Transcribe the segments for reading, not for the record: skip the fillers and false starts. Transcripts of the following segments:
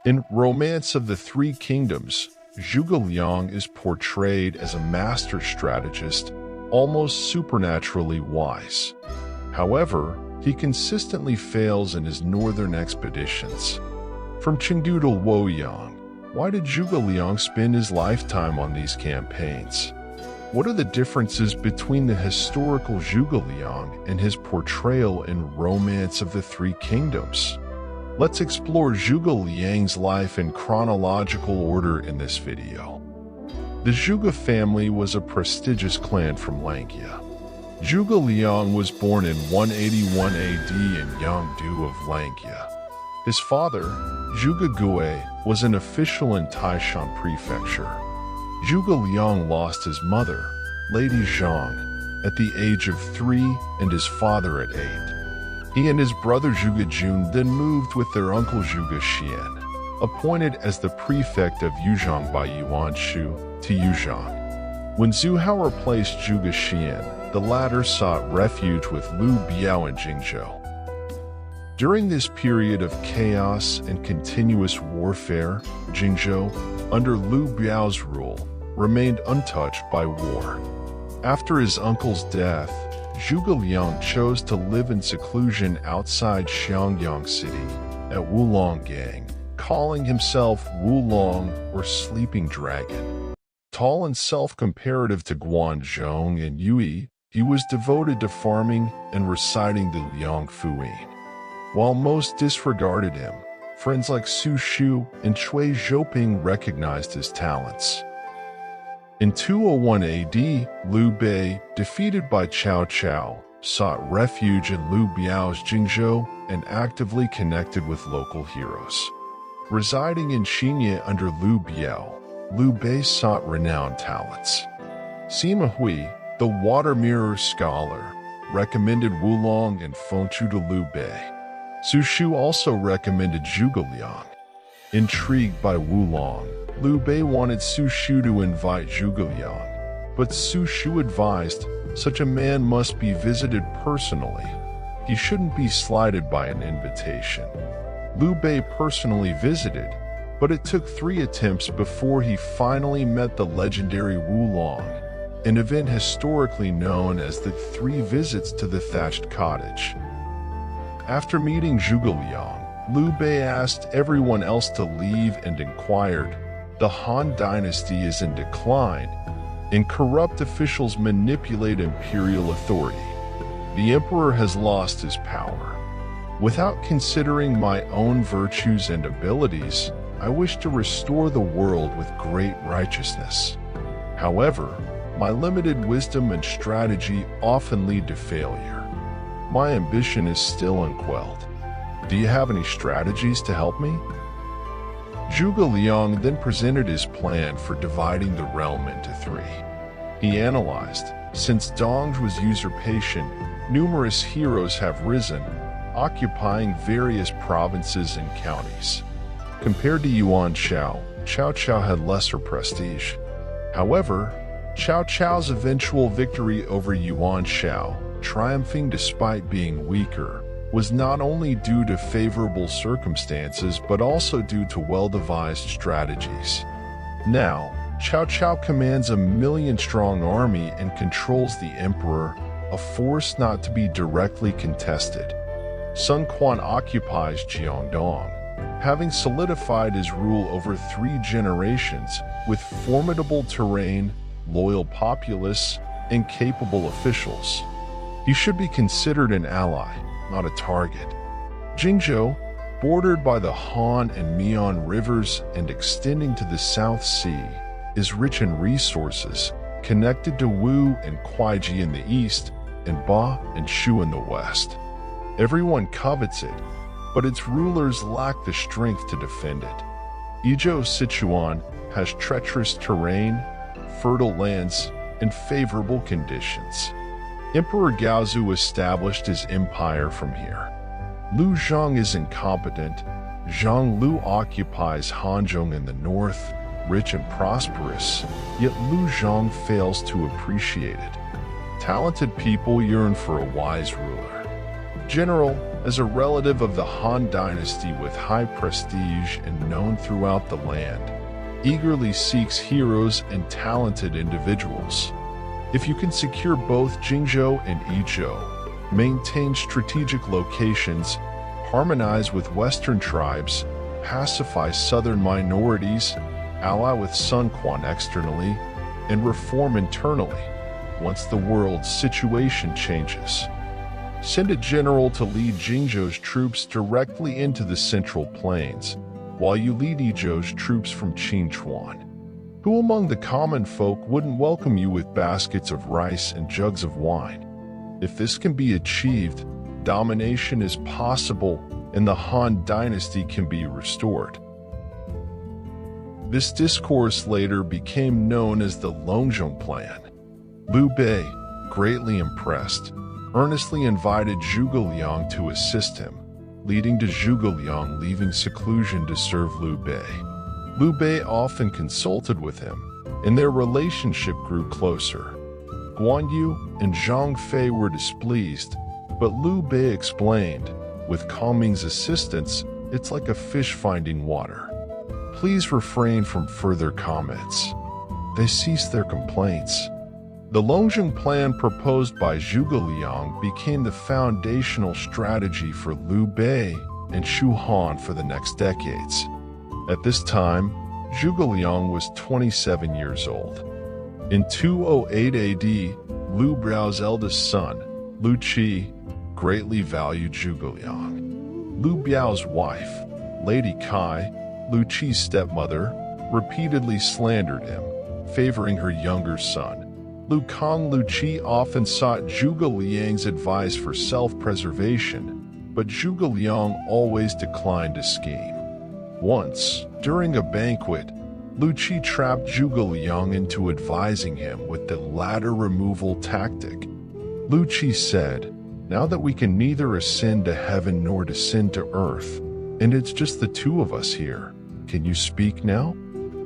In Romance of the Three Kingdoms, Zhuge Liang is portrayed as a master strategist, almost supernaturally wise. However, he consistently fails in his northern expeditions. From Chengdu to Luoyang, why did Zhuge Liang spend his lifetime on these campaigns? What are the differences between the historical Zhuge Liang and his portrayal in Romance of the Three Kingdoms? Let's explore Zhuge Liang's life in chronological order in this video. The Zhuge family was a prestigious clan from Langya. Zhuge Liang was born in 181 AD in Yangdu of Langya. His father, Zhuge Gui, was an official in Taishan Prefecture. Zhuge Liang lost his mother, Lady Zhang, at the age of 3 and his father at 8. He and his brother Zhuge Jun then moved with their uncle Zhuge Xian, appointed as the prefect of Wuzhang by Yuan Shu, to Wuzhang. When Zhu Han replaced Zhuge Xian, the latter sought refuge with Liu Bei in Jingzhou. During this period of chaos and continuous warfare, Jingzhou, under Liu Bei's rule, remained untouched by war. After his uncle's death, Zhuge Liang chose to live in seclusion outside Xiangyang City at Wulonggang, calling himself Wulong or Sleeping Dragon. Tall and self-comparative to Guanzhong and Yui, he was devoted to farming and reciting the Liang Fuyin. While most disregarded him, friends like Su Shu and Cui Zhouping recognized his talents. In 201 AD, Liu Bei, defeated by Cao Cao, sought refuge in Liu Bei's Jingzhou and actively connected with local heroes. Residing in Xinye under Liu Bei, Liu Bei sought renowned talents. Sima Hui, the water mirror scholar, recommended Wulong and Fengchu to Liu Bei. Su Shu also recommended Zhuge Liang. Intrigued by Wulong, Liu Bei wanted Su Shu to invite Zhuge Liang, but Su Shu advised such a man must be visited personally. He shouldn't be slighted by an invitation. Liu Bei personally visited, but it took 3 attempts before he finally met the legendary Wulong, an event historically known as the 3 visits to the thatched cottage. After meeting Zhuge Liang, Liu Bei asked everyone else to leave and inquired, "The Han dynasty is in decline, and corrupt officials manipulate imperial authority. The emperor has lost his power. Without considering my own virtues and abilities, I wish to restore the world with great righteousness. However, my limited wisdom and strategy often lead to failure. My ambition is still unquelled. Do you have any strategies to help me?" Zhuge Liang then presented his plan for dividing the realm into 3. He analyzed, since Dong's usurpation, numerous heroes have risen, occupying various provinces and counties. Compared to Yuan Shao, Cao Cao had lesser prestige. However, Cao Cao's eventual victory over Yuan Shao, triumphing despite being weaker, was not only due to favorable circumstances but also due to well-devised strategies. Now, Cao Cao commands a 1,000,000-strong army and controls the emperor, a force not to be directly contested. Sun Quan occupies Jiangdong, having solidified his rule over 3 generations with formidable terrain, loyal populace, and capable officials. He should be considered an ally, not a target. Jingzhou, bordered by the Han and Mian rivers and extending to the South Sea, is rich in resources, connected to Wu and Kuaiji in the east, and Ba and Shu in the west. Everyone covets it, but its rulers lack the strength to defend it. Yizhou Sichuan has treacherous terrain, fertile lands, and favorable conditions. Emperor Gaozu established his empire from here. Liu Zhang is incompetent. Zhang Lu occupies Hanzhong in the north, rich and prosperous, yet Liu Zhang fails to appreciate it. Talented people yearn for a wise ruler. General, as a relative of the Han dynasty with high prestige and known throughout the land, eagerly seeks heroes and talented individuals. If you can secure both Jingzhou and Yizhou, maintain strategic locations, harmonize with Western tribes, pacify southern minorities, ally with Sun Quan externally, and reform internally, once the world's situation changes. Send a general to lead Jingzhou's troops directly into the Central Plains, while you lead Yizhou's troops from Qinchuan. Who among the common folk wouldn't welcome you with baskets of rice and jugs of wine? If this can be achieved, domination is possible and the Han dynasty can be restored. This discourse later became known as the Longzhong plan. Liu Bei, greatly impressed, earnestly invited Zhuge Liang to assist him, leading to Zhuge Liang leaving seclusion to serve Liu Bei. Liu Bei often consulted with him, and their relationship grew closer. Guan Yu and Zhang Fei were displeased, but Liu Bei explained, with Calming's assistance, it's like a fish finding water. Please refrain from further comments. They ceased their complaints. The Longzhong plan proposed by Zhuge Liang became the foundational strategy for Liu Bei and Shu Han for the next decades. At this time, Zhuge Liang was 27 years old. In 208 AD, Liu Biao's eldest son, Liu Qi, greatly valued Zhuge Liang. Liu Biao's wife, Lady Kai, Liu Qi's stepmother, repeatedly slandered him, favoring her younger son. Liu Kang Liu Qi often sought Zhuge Liang's advice for self-preservation, but Zhuge Liang always declined to scheme. Once, during a banquet, Liu Qi trapped Zhuge Liang into advising him with the ladder removal tactic. Liu Qi said, "Now that we can neither ascend to heaven nor descend to earth, and it's just the two of us here, can you speak now?"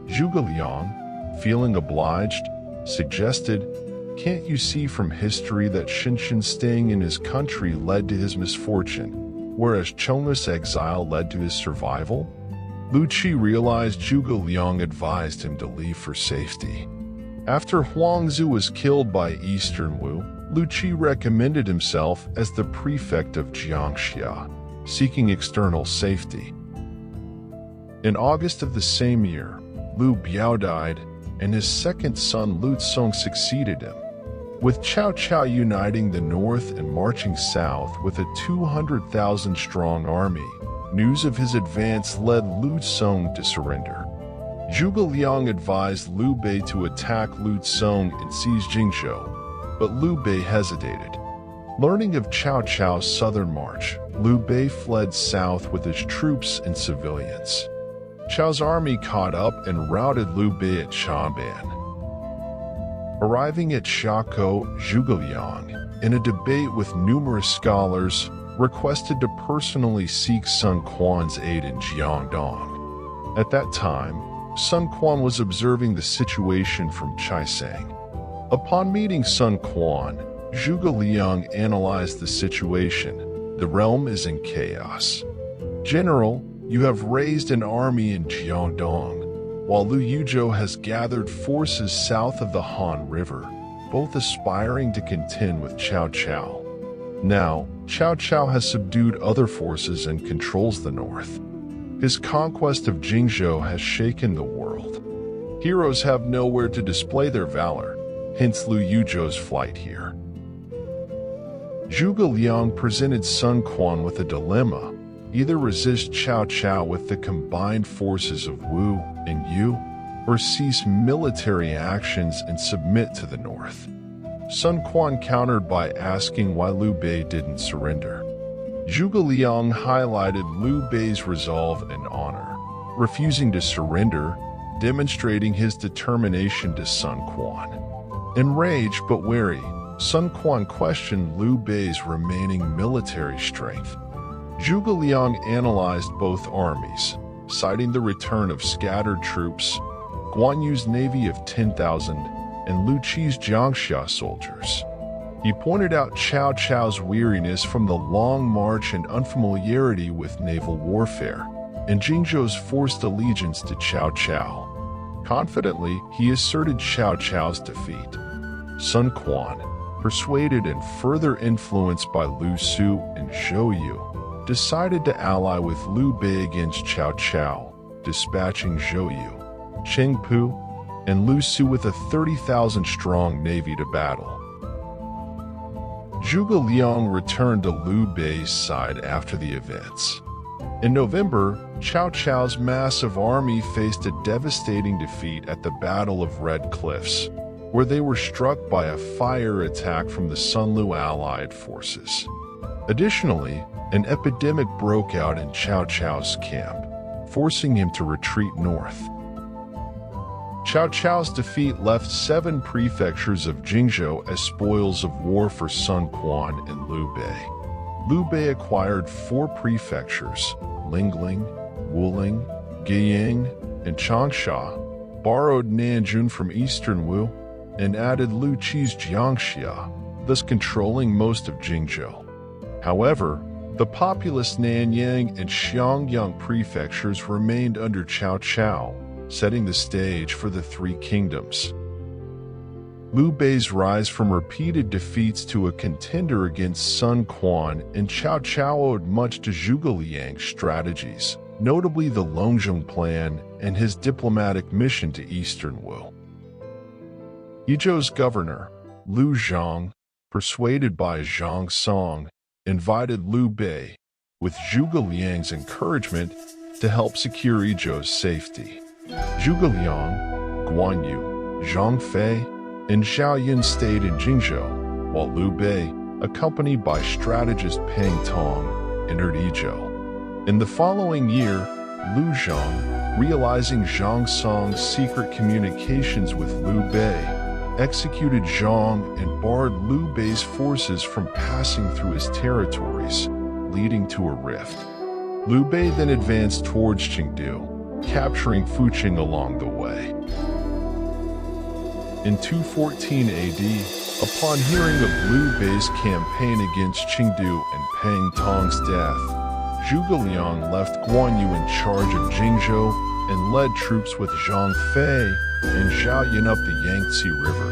Zhuge Liang, feeling obliged, suggested, "Can't you see from history that Shinshin staying in his country led to his misfortune, whereas Chong's exile led to his survival?" Liu Qi realized Zhuge Liang advised him to leave for safety. After Huangzu was killed by Eastern Wu, Liu Qi recommended himself as the prefect of Jiangxia, seeking external safety. In August of the same year, Liu Biao died, and his second son Longzhong succeeded him. With Cao Cao uniting the north and marching south with a 200,000-strong army, news of his advance led Longzhong to surrender. Zhuge Liang advised Liu Bei to attack Longzhong and seize Jingzhou, but Liu Bei hesitated. Learning of Cao Cao's southern march, Liu Bei fled south with his troops and civilians. Cao's army caught up and routed Liu Bei at Shaban. Arriving at Shakou, Zhuge Liang, in a debate with numerous scholars, requested to personally seek Sun Quan's aid in Jiangdong. At that time, Sun Quan was observing the situation from Chaisang. Upon meeting Sun Quan, Zhuge Liang analyzed the situation. The realm is in chaos. General, you have raised an army in Jiangdong, while Liu Yuzhou has gathered forces south of the Han River, both aspiring to contend with Cao Cao. Now, Cao Cao has subdued other forces and controls the north. His conquest of Jingzhou has shaken the world. Heroes have nowhere to display their valor, hence Liu Yuzhou's flight here. Zhuge Liang presented Sun Quan with a dilemma: either resist Cao Cao with the combined forces of Wu and Yu, or cease military actions and submit to the north. Sun Quan countered by asking why Liu Bei didn't surrender. Zhuge Liang highlighted Liu Bei's resolve and honor, refusing to surrender, demonstrating his determination to Sun Quan. Enraged but wary, Sun Quan questioned Liu Bei's remaining military strength. Zhuge Liang analyzed both armies, citing the return of scattered troops, Guan Yu's navy of 10,000, and Liu Qi's Jiangxia soldiers. He pointed out Cao Cao's weariness from the long march and unfamiliarity with naval warfare, and Jingzhou's forced allegiance to Cao Cao. Confidently, he asserted Cao Cao's defeat. Sun Quan, persuaded and further influenced by Lu Su and Zhou Yu, decided to ally with Liu Bei against Cao Cao, dispatching Zhou Yu, Cheng Pu, and Lu Su with a 30,000-strong navy to battle. Zhuge Liang returned to Liu Bei's side after the events. In November, Cao Cao's massive army faced a devastating defeat at the Battle of Red Cliffs, where they were struck by a fire attack from the Sunlu allied forces. Additionally, an epidemic broke out in Cao Cao's camp, forcing him to retreat north. Cao Cao's defeat left 7 prefectures of Jingzhou as spoils of war for Sun Quan and Liu Bei. Liu Bei acquired 4 prefectures, Lingling, Wuling, Guiyang, and Changsha, borrowed Nanjun from eastern Wu, and added Lu Qi's Jiangxia, thus controlling most of Jingzhou. However, the populous Nanyang and Xiangyang prefectures remained under Cao Cao, setting the stage for the 3 kingdoms. Liu Bei's rise from repeated defeats to a contender against Sun Quan and Cao Cao owed much to Zhuge Liang's strategies, notably the Longzhong plan and his diplomatic mission to eastern Wu. Yizhou's governor, Longzhong, persuaded by Zhang Song, invited Liu Bei, with Zhuge Liang's encouragement, to help secure Yizhou's safety. Zhuge Liang, Guan Yu, Zhang Fei, and Zhao Yun stayed in Jingzhou, while Liu Bei, accompanied by strategist Peng Tong, entered Yizhou. In the following year, Longzhong, realizing Zhang Song's secret communications with Liu Bei, executed Zhang and barred Liu Bei's forces from passing through his territories, leading to a rift. Liu Bei then advanced towards Chengdu, capturing Fuqing along the way. In 214 AD, upon hearing of Liu Bei's campaign against Chengdu and Peng Tong's death, Zhuge Liang left Guan Yu in charge of Jingzhou and led troops with Zhang Fei and Zhao Yun up the Yangtze River,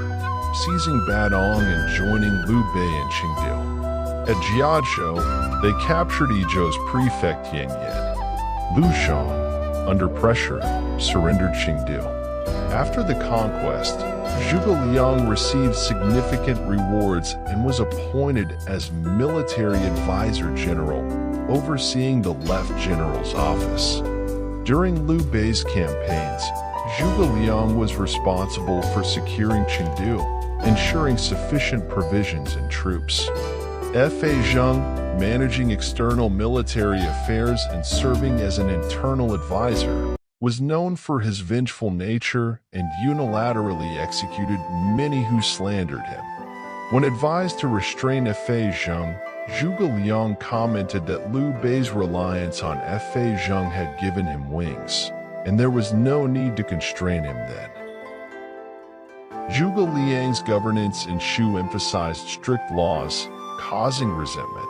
seizing Badong and joining Liu Bei in Chengdu. At Jiazhou, they captured Yizhou's prefect Yan Yan. Lu Shang, under pressure, surrendered Chengdu. After the conquest, Zhuge Liang received significant rewards and was appointed as military advisor general, overseeing the left general's office. During Liu Bei's campaigns, Zhuge Liang was responsible for securing Chengdu, ensuring sufficient provisions and troops. Fa Zheng, managing external military affairs and serving as an internal advisor, was known for his vengeful nature and unilaterally executed many who slandered him. When advised to restrain Fa Zheng, Zhuge Liang commented that Liu Bei's reliance on Fa Zheng had given him wings, and there was no need to constrain him then. Zhuge Liang's governance in Shu emphasized strict laws, causing resentment.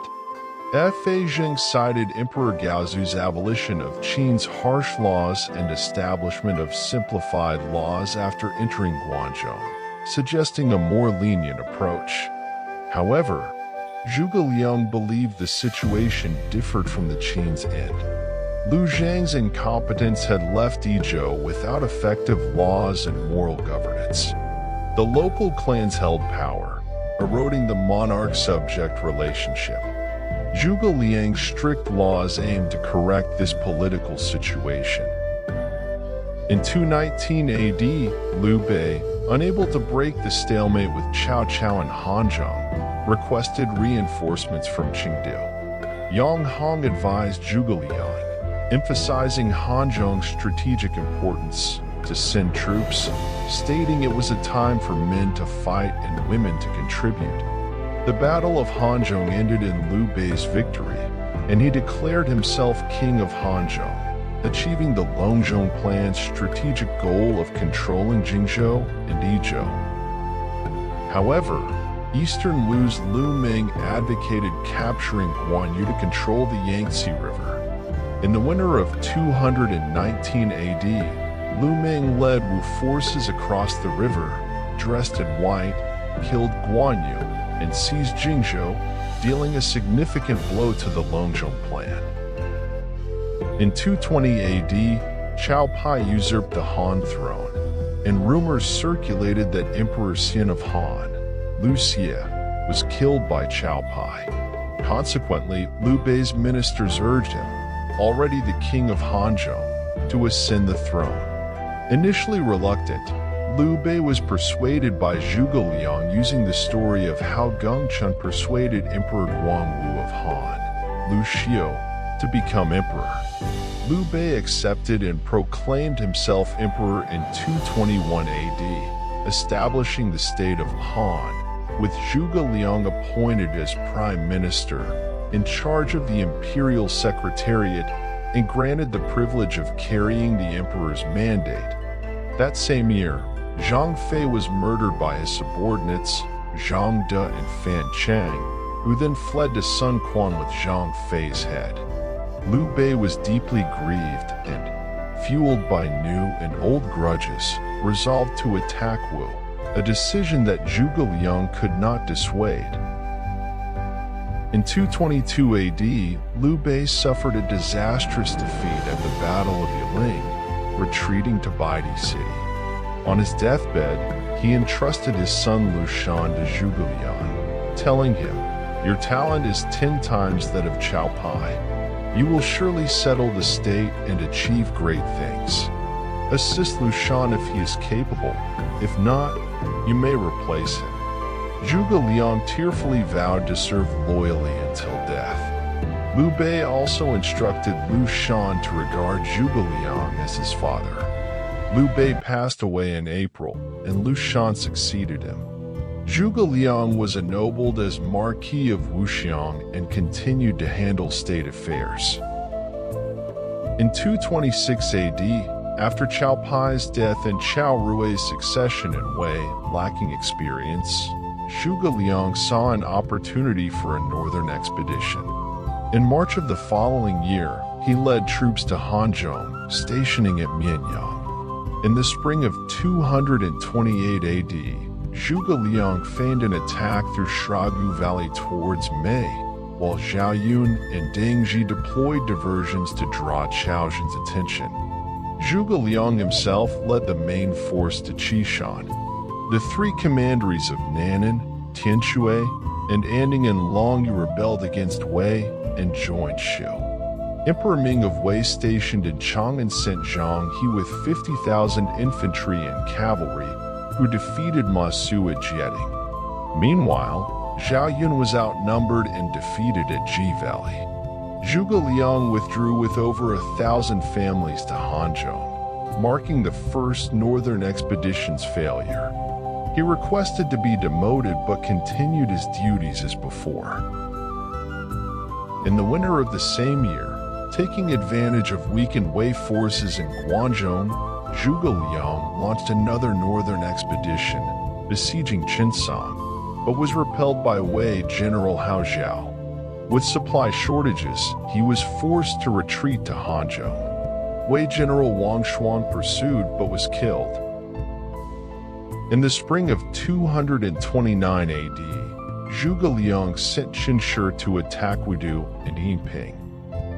Fa Zheng cited Emperor Gaozu's abolition of Qin's harsh laws and establishment of simplified laws after entering Guangzhou, suggesting a more lenient approach. However, Zhuge Liang believed the situation differed from the Qin's end. Liu Zhang's incompetence had left Yizhou without effective laws and moral governance. The local clans held power, eroding the monarch-subject relationship. Zhuge Liang's strict laws aimed to correct this political situation. In 219 AD, Liu Bei, unable to break the stalemate with Cao Cao and Hanzhong, requested reinforcements from Chengdu. Yang Hong advised Zhuge Liang, emphasizing Hanzhong's strategic importance, to send troops, stating it was a time for men to fight and women to contribute. The Battle of Hanzhong ended in Liu Bei's victory, and he declared himself king of Hanzhong, achieving the Longzhong plan's strategic goal of controlling Jingzhou and Yizhou. However, Eastern Lu's Liu Ming advocated capturing Guanyu to control the Yangtze River. In the winter of 219 AD, Liu Ming led Wu forces across the river, dressed in white, killed Guanyu, and seized Jingzhou, dealing a significant blow to the Longzhong plan. In 220 AD, Qiao Pai usurped the Han throne, and rumors circulated that Emperor Xin of Han, Liu Xie, was killed by Qiao Pai. Consequently, Liu Bei's ministers urged him, already the king of Hanzhong, to ascend the throne. Initially reluctant, Liu Bei was persuaded by Zhuge Liang using the story of how Gongchun persuaded Emperor Guangwu of Han, Liu Xiu, to become emperor. Liu Bei accepted and proclaimed himself emperor in 221 AD, establishing the state of Han, with Zhuge Liang appointed as prime minister, in charge of the imperial secretariat, and granted the privilege of carrying the emperor's mandate. That same year, Zhang Fei was murdered by his subordinates, Zhang De and Fan Chang, who then fled to Sun Quan with Zhang Fei's head. Liu Bei was deeply grieved and, fueled by new and old grudges, resolved to attack Wu, a decision that Zhuge Liang could not dissuade. In 222 AD, Liu Bei suffered a disastrous defeat at the Battle of Yiling, retreating to Baidi City. On his deathbed, he entrusted his son Liu Shan to Zhuge Liang, telling him, "Your talent is 10 times that of Qiao Pai. You will surely settle the state and achieve great things. Assist Liu Shan if he is capable. If not, you may replace him." Zhuge Liang tearfully vowed to serve loyally until death. Liu Bei also instructed Liu Shan to regard Zhuge Liang as his father. Liu Bei passed away in April, and Liu Shan succeeded him. Zhuge Liang was ennobled as Marquis of Wuzhang and continued to handle state affairs. In 226 AD, after Qiao Pai's death and Qiao Rui's succession in Wei, lacking experience, Zhuge Liang saw an opportunity for a northern expedition. In March of the following year, he led troops to Hanzhong, stationing at Mianyang. In the spring of 228 AD, Zhuge Liang feigned an attack through Shugu Valley towards Mei, while Zhao Yun and Deng Zhi deployed diversions to draw Qiao Zhen's attention. Zhuge Liang himself led the main force to Qishan. The 3 commanderies of Nan'an, Tianshui, and Anding and Long rebelled against Wei and joined Shu. Emperor Ming of Wei stationed in Chang'an sent Zhang He with 50,000 infantry and cavalry, who defeated Ma Su at Jieting. Meanwhile, Zhao Yun was outnumbered and defeated at Ji Valley. Zhuge Liang withdrew with over 1,000 families to Hanzhong, marking the first northern expedition's failure. He requested to be demoted but continued his duties as before. In the winter of the same year, taking advantage of weakened Wei forces in Guangzhong, Zhuge Liang launched another northern expedition, besieging Qinsong, but was repelled by Wei General Hao Zhao. With supply shortages, he was forced to retreat to Hanzhong. Wei General Wang Xuan pursued but was killed. In the spring of 229 AD, Zhuge Liang sent Qin Shi to attack Wudu and Yinping.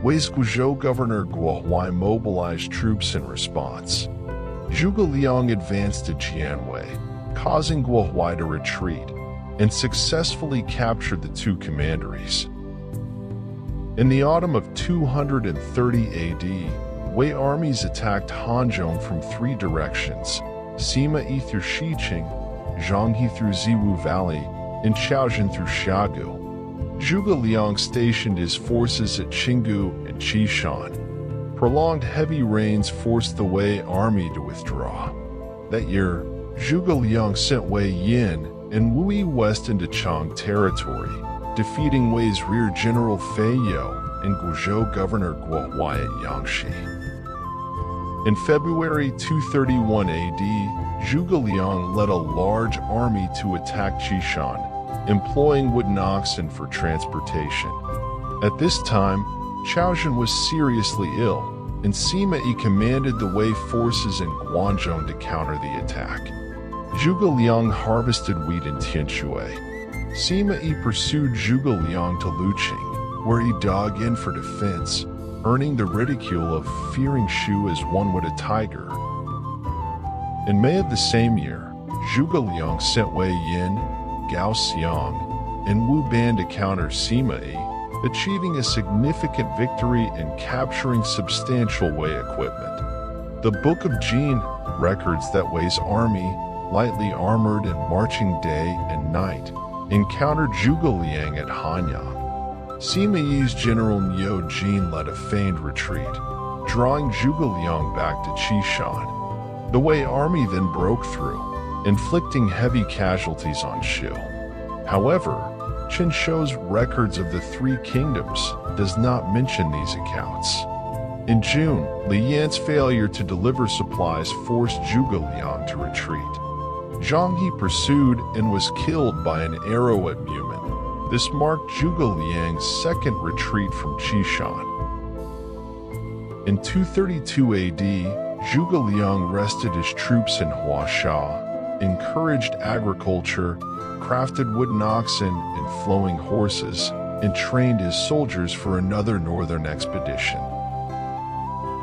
Wei's Guizhou governor Guo Huai mobilized troops in response. Zhuge Liang advanced to Jianwei, causing Guo Huai to retreat, and successfully captured the 2 commanderies. In the autumn of 230 AD, Wei armies attacked Hanzhong from 3 directions: Sima Yi through Xiqing, Zhanghe through Ziwu Valley, and Qiaozhen through Xiagu. Zhuge Liang stationed his forces at Qinggu and Qishan. Prolonged heavy rains forced the Wei army to withdraw. That year, Zhuge Liang sent Wei Yin and Wu Yi west into Chang territory, defeating Wei's rear general Fei You and Guizhou governor Guo Huai at Yangshi. In February 231 AD, Zhuge Liang led a large army to attack Qishan, employing wooden oxen for transportation. At this time, Zhang was seriously ill, and Sima Yi commanded the Wei forces in Longzhong to counter the attack. Zhuge Liang harvested wheat in Tianshui. Sima Yi pursued Zhuge Liang to Luqing, where he dug in for defense, earning the ridicule of fearing Shu as one would a tiger. In May of the same year, Zhuge Liang sent Wei Yin, Gao Xiang, and Wu Ban to counter Sima Yi, achieving a significant victory and capturing substantial Wei equipment. The Book of Jin records that Wei's army, lightly armored and marching day and night, encountered Zhuge Liang at Hanyang. Sima Yi's general Niu Jin led a feigned retreat, drawing Zhuge Liang back to Qishan. The Wei army then broke through, inflicting heavy casualties on Shu. However, Qin Shou's records of the Three Kingdoms does not mention these accounts. In June, Li Yan's failure to deliver supplies forced Zhuge Liang to retreat. Zhang He pursued and was killed by an arrow at Mumen. This marked Zhuge Liang's second retreat from Qishan. In 232 AD, Zhuge Liang rested his troops in Huasha, encouraged agriculture, crafted wooden oxen and flowing horses, and trained his soldiers for another northern expedition.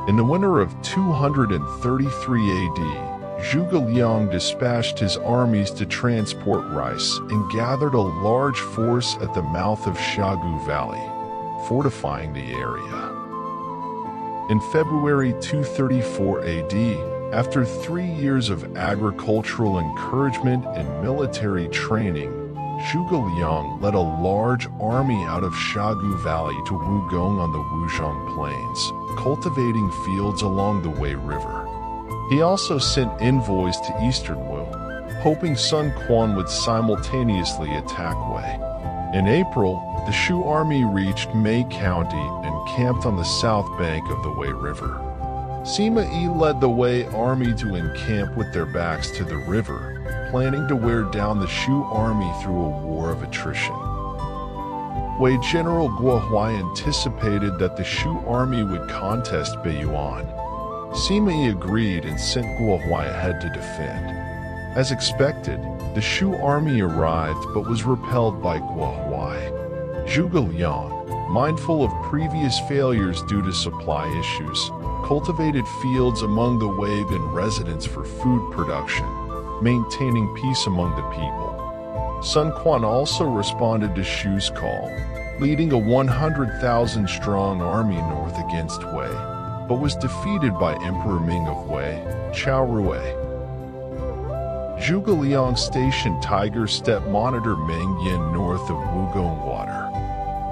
In the winter of 233 AD, Zhuge Liang dispatched his armies to transport rice and gathered a large force at the mouth of Xiagu Valley, fortifying the area. In February 234 AD, after 3 years of agricultural encouragement and military training, Zhuge Liang led a large army out of Xiagu Valley to Wuzhang on the Wuzhang Plains, cultivating fields along the Wei River. He also sent envoys to Eastern Wu, hoping Sun Quan would simultaneously attack Wei. In April, the Shu army reached Mei County and camped on the south bank of the Wei River. Sima Yi led the Wei army to encamp with their backs to the river, planning to wear down the Shu army through a war of attrition. Wei General Guo Huai anticipated that the Shu army would contest Beiyuan. Sima Yi agreed and sent Guo Huai ahead to defend. As expected, the Shu army arrived but was repelled by Guo Huai. Zhuge Liang, mindful of previous failures due to supply issues, cultivated fields among the Wei and residents for food production, maintaining peace among the people. Sun Quan also responded to Shu's call, leading a 100,000-strong army north against Wei, but was defeated by Emperor Ming of Wei, Qiao Rui. Zhuge Liang stationed Tiger Step Monitor Meng Yin north of Wugong Water.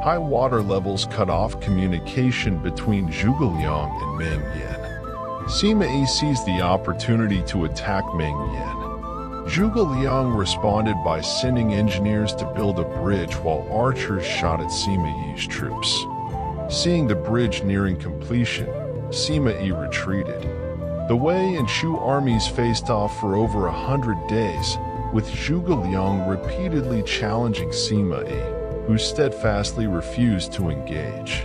High water levels cut off communication between Zhuge Liang and Meng Yin. Sima Yi seized the opportunity to attack Meng Yin. Zhuge Liang responded by sending engineers to build a bridge while archers shot at Sima Yi's troops. Seeing the bridge nearing completion, Sima Yi retreated. The Wei and Shu armies faced off for over 100 days, with Zhuge Liang repeatedly challenging Sima Yi, who steadfastly refused to engage.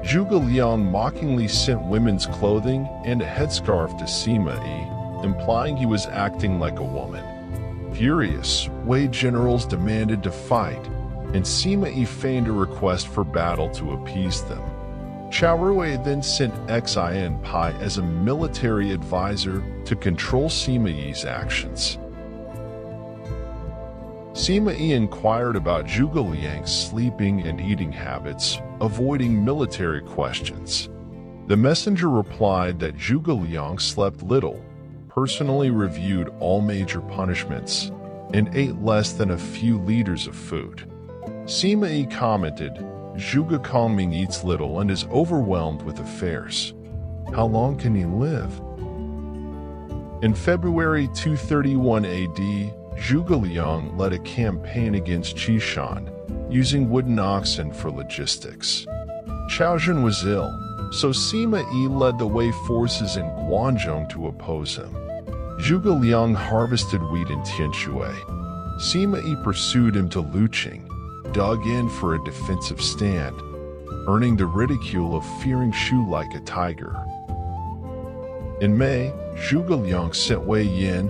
Zhuge Liang mockingly sent women's clothing and a headscarf to Sima Yi, implying he was acting like a woman. Furious, Wei generals demanded to fight, and Sima Yi feigned a request for battle to appease them. Qiao Rui then sent Xin Pai as a military advisor to control Sima Yi's actions. Sima Yi inquired about Zhuge Liang's sleeping and eating habits, avoiding military questions. The messenger replied that Zhuge Liang slept little, personally reviewed all major punishments, and ate less than a few liters of food. Sima Yi commented, "Zhuge Kongming eats little and is overwhelmed with affairs. How long can he live?" In February 231 AD, Zhuge Liang led a campaign against Qishan, using wooden oxen for logistics. Qiaozhen was ill, so Sima Yi led the Wei forces in Guangzhong to oppose him. Zhuge Liang harvested wheat in Tianshui. Sima Yi pursued him to Luqing, dug in for a defensive stand, earning the ridicule of fearing Shu like a tiger. In May, Zhuge Liang sent Wei Yin,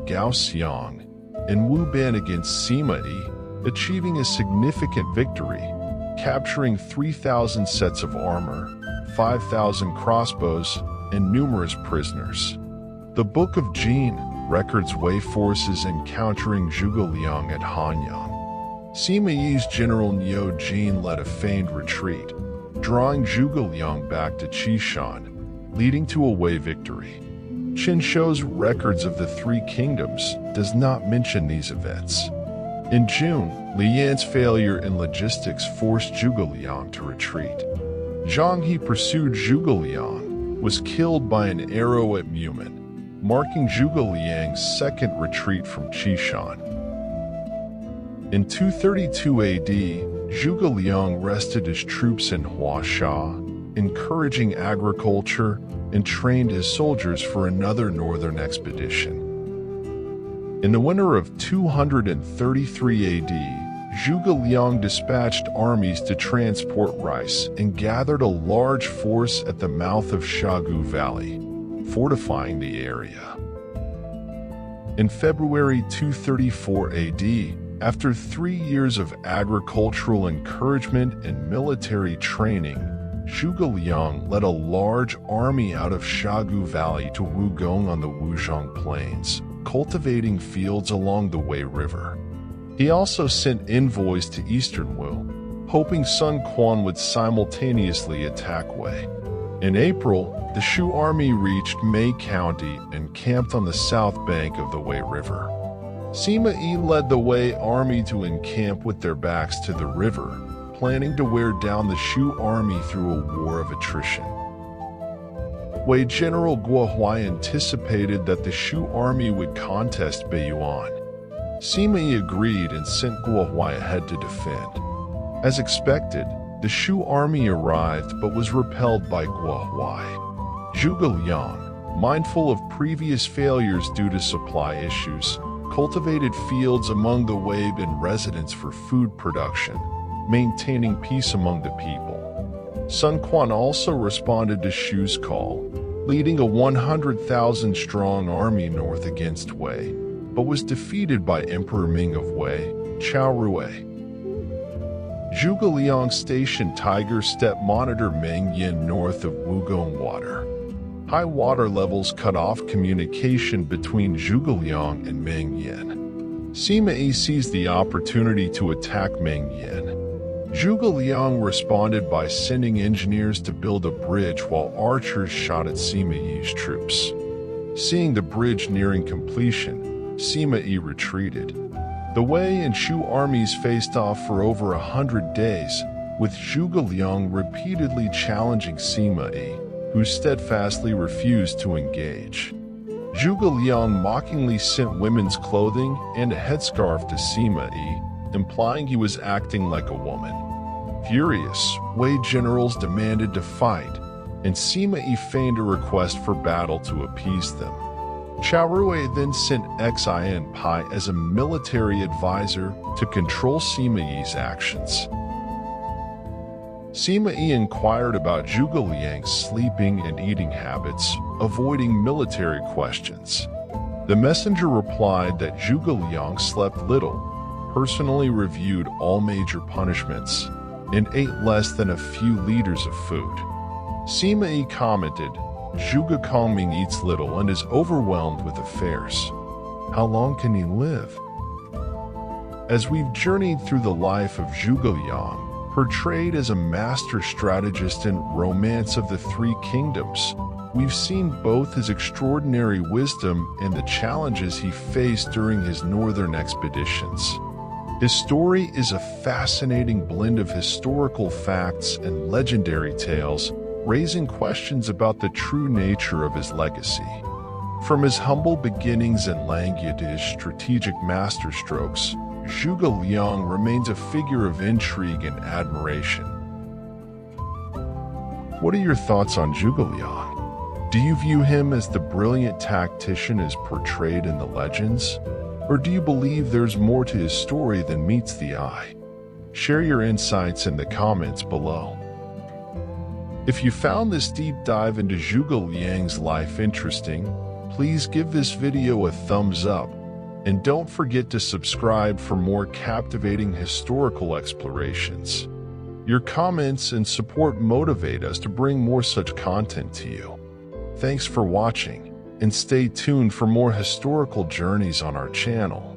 Gao Xiang, and Wu Ban against Sima Yi, achieving a significant victory, capturing 3,000 sets of armor, 5,000 crossbows, and numerous prisoners. The Book of Jin records Wei forces encountering Zhuge Liang at Hanyang. Sima Yi's general Niu Jin led a feigned retreat, drawing Zhuge Liang back to Qishan, leading to a Wei victory. Qin Shou's records of the Three Kingdoms does not mention these events. In June, Li Yan's failure in logistics forced Zhuge Liang to retreat. Zhang He pursued Zhuge Liang, was killed by an arrow at Mumen, marking Zhuge Liang's second retreat from Qishan. In 232 AD, Zhuge Liang rested his troops in Huasha, encouraging agriculture, and trained his soldiers for another northern expedition. In the winter of 233 AD, Zhuge Liang dispatched armies to transport rice and gathered a large force at the mouth of Shagu Valley, fortifying the area. In February 234 AD, after 3 years of agricultural encouragement and military training, Zhuge Liang led a large army out of Shagu Valley to Wuzhang on the Wuzhang Plains, cultivating fields along the Wei River. He also sent envoys to eastern Wu, hoping Sun Quan would simultaneously attack Wei. In April, the Shu army reached Mei County and camped on the south bank of the Wei River. Sima Yi led the Wei army to encamp with their backs to the river, planning to wear down the Shu army through a war of attrition. Wei General Guo Huai anticipated that the Shu army would contest Beiyuan. Sima Yi agreed and sent Guo Huai ahead to defend. As expected, the Shu army arrived but was repelled by Guo Huai. Zhuge Liang, mindful of previous failures due to supply issues, cultivated fields among the Wei and residents for food production, maintaining peace among the people. Sun Quan also responded to Shu's call, leading a 100,000-strong army north against Wei, but was defeated by Emperor Ming of Wei, Chao Rui. Zhuge Liang stationed Tiger Step Monitor Meng Yin north of Wugong Water. High water levels cut off communication between Zhuge Liang and Meng Yin. Sima Yi seized the opportunity to attack Meng Yin. Zhuge Liang responded by sending engineers to build a bridge while archers shot at Sima Yi's troops. Seeing the bridge nearing completion, Sima Yi retreated. The Wei and Shu armies faced off for over 100 days, with Zhuge Liang repeatedly challenging Sima Yi, who steadfastly refused to engage. Zhuge Liang mockingly sent women's clothing and a headscarf to Sima Yi, implying he was acting like a woman. Furious, Wei generals demanded to fight, and Sima Yi feigned a request for battle to appease them. Chao Rui then sent Xin Pai as a military advisor to control Sima Yi's actions. Sima Yi inquired about Zhuge Liang's sleeping and eating habits, avoiding military questions. The messenger replied that Zhuge Liang slept little, personally reviewed all major punishments, and ate less than a few liters of food. Sima Yi commented, "Zhuge Kongming eats little and is overwhelmed with affairs. How long can he live?" As we've journeyed through the life of Zhuge Liang, portrayed as a master strategist in Romance of the Three Kingdoms, we've seen both his extraordinary wisdom and the challenges he faced during his northern expeditions. His story is a fascinating blend of historical facts and legendary tales, raising questions about the true nature of his legacy. From his humble beginnings in Langya to his strategic masterstrokes, Zhuge Liang remains a figure of intrigue and admiration. What are your thoughts on Zhuge Liang? Do you view him as the brilliant tactician as portrayed in the legends? Or do you believe there's more to his story than meets the eye? Share your insights in the comments below. If you found this deep dive into Zhuge Liang's life interesting, please give this video a thumbs up, and don't forget to subscribe for more captivating historical explorations. Your comments and support motivate us to bring more such content to you. Thanks for watching, and stay tuned for more historical journeys on our channel.